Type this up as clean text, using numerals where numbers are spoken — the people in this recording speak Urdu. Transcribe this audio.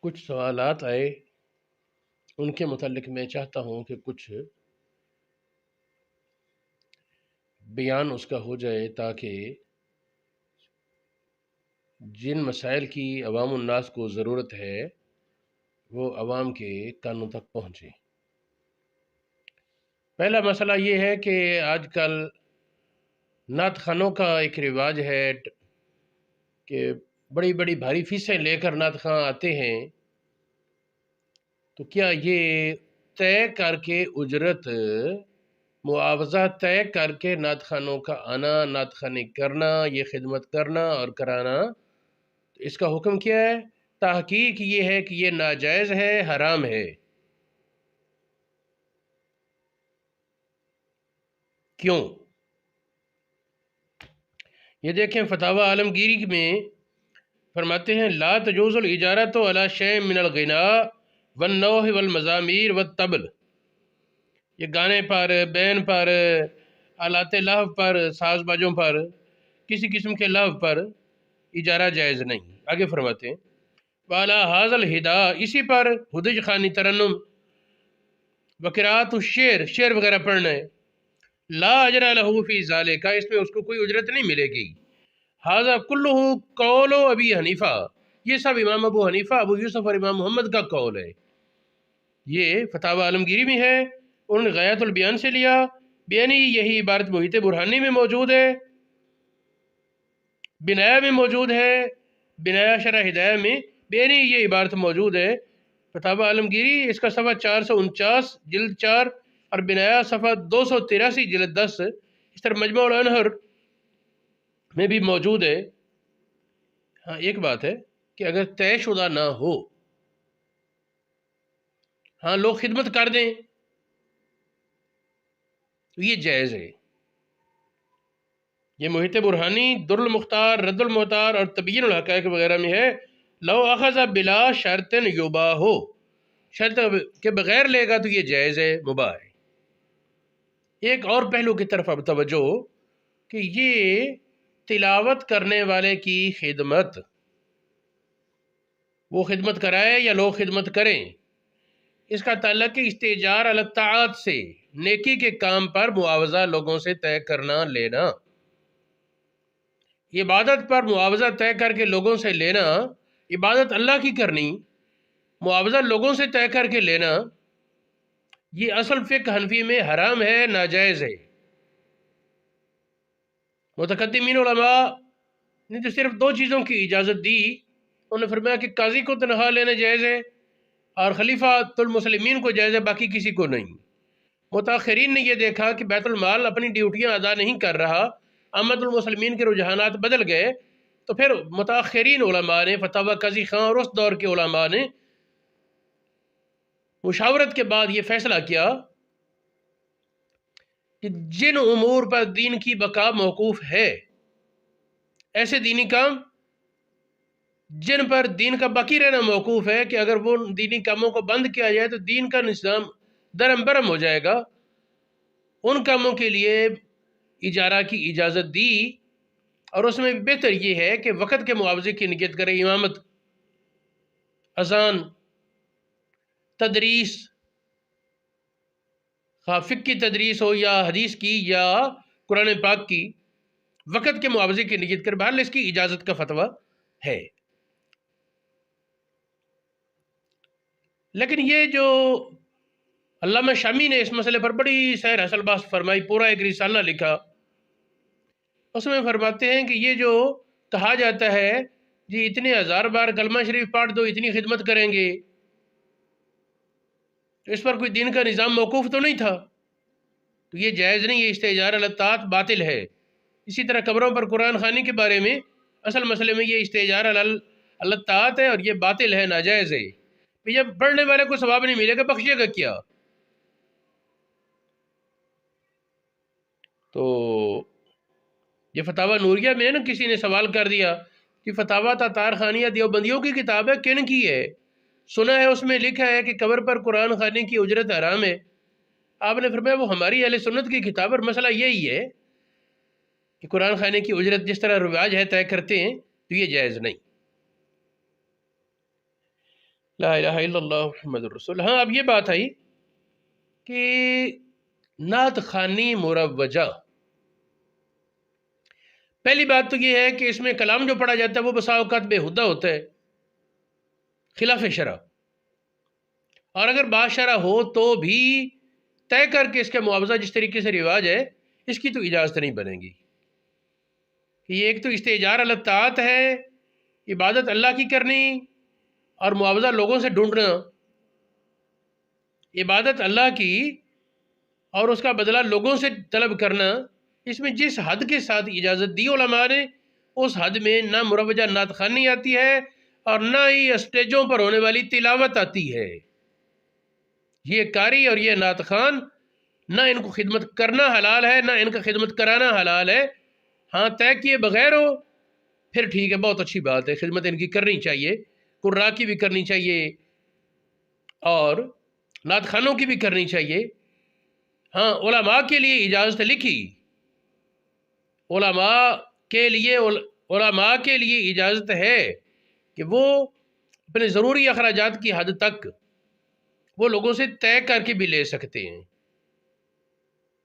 کچھ سوالات آئے، ان کے متعلق میں چاہتا ہوں کہ کچھ بیان اس کا ہو جائے تاکہ جن مسائل کی عوام الناس کو ضرورت ہے وہ عوام کے کانوں تک پہنچے۔ پہلا مسئلہ یہ ہے کہ آج کل نعت خوانوں کا ایک رواج ہے کہ بڑی بڑی بھاری فیسیں لے کر نعت خواں آتے ہیں، تو کیا یہ طے کر کے اجرت معاوضہ طے کر کے نعت خوانوں کا آنا، نعت خوانی کرنا، یہ خدمت کرنا اور کرانا، اس کا حکم کیا ہے؟ تحقیق یہ ہے کہ یہ ناجائز ہے، حرام ہے۔ کیوں؟ یہ دیکھیں فتاوی عالمگیری میں فرماتے ہیں لا تجوز الاجارۃ علی شیء من الغناء والنوح والمزامیر والطبل، یہ گانے پر، بین پر، آلات لہو پر، ساز باجوں پر، کسی قسم کے لہو پر اجارہ جائز نہیں۔ آگے فرماتے ہیں وعلی ھذا الھداء، اسی پر ہدج خوانی، ترنم وقراءۃ الشعر، شعر وغیرہ پڑھنا ہے، لا اجر لہ فی ذالک، اس میں اس کو کوئی اجرت نہیں ملے گی۔ ھذا کلہ قول ابی حنیفہ، یہ سب امام ابو حنیفہ، ابو یوسف اور امام محمد کا قول ہے۔ یہ فتاوی عالمگیری میں ہے، انہوں نے غایۃ البیان سے لیا، بیانی یہی عبارت محیط برہانی میں موجود ہے، بنایا میں موجود ہے، بنایا شرح ہدایہ میں بیانی یہ عبارت موجود ہے۔ فتاوی عالمگیری اس کا صفحہ 449 جلد 4 اور بنایا صفحہ 283 جلد 10، اس طرح مجموع الانہر میں بھی موجود ہے۔ ہاں ایک بات ہے کہ اگر طے شدہ نہ ہو، ہاں لوگ خدمت کر دیں تو یہ جائز ہے۔ یہ محیط برہانی، در المختار، رد المختار اور تبیین الحقائق وغیرہ میں ہے، لو اخذ بلا شرط یباح، شرط کے بغیر لے گا تو یہ جائز ہے، مباح ہے۔ ایک اور پہلو کی طرف اب توجہ کہ یہ تلاوت کرنے والے کی خدمت، وہ خدمت کرائے یا لوگ خدمت کریں، اس کا تعلق ہے استئجار علی الطاعات سے، نیکی کے کام پر معاوضہ لوگوں سے طے کرنا لینا۔ عبادت پر معاوضہ طے کر کے لوگوں سے لینا، عبادت اللہ کی کرنی، معاوضہ لوگوں سے طے کر کے لینا، یہ اصل فقہ حنفی میں حرام ہے، ناجائز ہے۔ متقدمین علماء نے تو صرف دو چیزوں کی اجازت دی، انہوں نے فرمایا کہ قاضی کو تنخواہ لینا جائز ہے اور خلیفۃ المسلمین کو جائز ہے، باقی کسی کو نہیں۔ متاخرین نے یہ دیکھا کہ بیت المال اپنی ڈیوٹیاں ادا نہیں کر رہا، عامت المسلمین کے رجحانات بدل گئے، تو پھر متاخرین علماء نے، فتاوی قاضی خان اور اس دور کے علماء نے مشاورت کے بعد یہ فیصلہ کیا کہ جن امور پر دین کی بقا موقوف ہے، ایسے دینی کام جن پر دین کا باقی رہنا موقوف ہے، کہ اگر وہ دینی کاموں کو بند کیا جائے تو دین کا نظام درم برم ہو جائے گا، ان کاموں کے لیے اجارہ کی اجازت دی، اور اس میں بہتر یہ ہے کہ وقت کے معاوضے کی نیت کرے، امامت، اذان، تدریس، خواہ فقہ کی تدریس ہو یا حدیث کی یا قرآن پاک کی، وقت کے معاوضے کی نیت کرے، بہرحال اس کی اجازت کا فتویٰ ہے۔ لیکن یہ جو علامہ شامی نے اس مسئلے پر بڑی سیر حاصل بحث فرمائی، پورا ایک رسالہ لکھا، اس میں فرماتے ہیں کہ یہ جو کہا جاتا ہے جی اتنے ہزار بار کلمہ شریف پڑھ دو اتنی خدمت کریں گے، تو اس پر کوئی دین کا نظام موقوف تو نہیں تھا، تو یہ جائز نہیں، یہ استئجار علی الطاعات باطل ہے۔ اسی طرح قبروں پر قرآن خوانی کے بارے میں اصل مسئلے میں یہ استئجار علی الطاعات ہے اور یہ باطل ہے، ناجائز ہے۔ جب پڑھنے والے کو ثواب نہیں ملے گا، بخشے گا کیا؟ تو یہ فتاوی نوریہ میں ہے نا، کسی نے سوال کر دیا کہ فتاوی تاتار خانیہ دیوبندیوں کی کتاب ہے، کن کی ہے؟ سنا ہے اس میں لکھا ہے کہ قبر پر قرآن خوانی کی اجرت حرام ہے۔ آپ نے فرمایا وہ ہماری اہل سنت کی کتاب، اور مسئلہ یہی ہے کہ قرآن خوانی کی اجرت جس طرح رواج ہے طے کرتے ہیں، تو یہ جائز نہیں۔ لا الہ الا اللہ محمد الرسول۔ ہاں اب یہ بات آئی کہ نعت خوانی مروجہ، پہلی بات تو یہ ہے کہ اس میں کلام جو پڑھا جاتا ہے وہ بسا اوقات بےہودہ ہوتا ہے، خلاف شرع، اور اگر باشرع ہو تو بھی طے کر کے اس کا معاوضہ جس طریقے سے رواج ہے اس کی تو اجازت نہیں بنے گی کہ یہ ایک تو استئجار علی الطاعت ہے، عبادت اللہ کی کرنی اور معاوضہ لوگوں سے ڈھونڈنا، عبادت اللہ کی اور اس کا بدلہ لوگوں سے طلب کرنا، اس میں جس حد کے ساتھ اجازت دی علماء نے اس حد میں نہ مروجہ نعت خوانی آتی ہے اور نہ ہی اسٹیجوں پر ہونے والی تلاوت آتی ہے۔ یہ قاری اور یہ نعت خوان نہ ان کو خدمت کرنا حلال ہے نہ ان کا خدمت کرانا حلال ہے۔ ہاں طے کیے بغیر ہو پھر ٹھیک ہے، بہت اچھی بات ہے، خدمت ان کی کرنی چاہیے، قراء کی بھی کرنی چاہیے اور نعت خوانوں کی بھی کرنی چاہیے۔ ہاں علماء کے لیے اجازت لکھی، علماء کے لیے اجازت ہے کہ وہ اپنے ضروری اخراجات کی حد تک وہ لوگوں سے طے کر کے بھی لے سکتے ہیں۔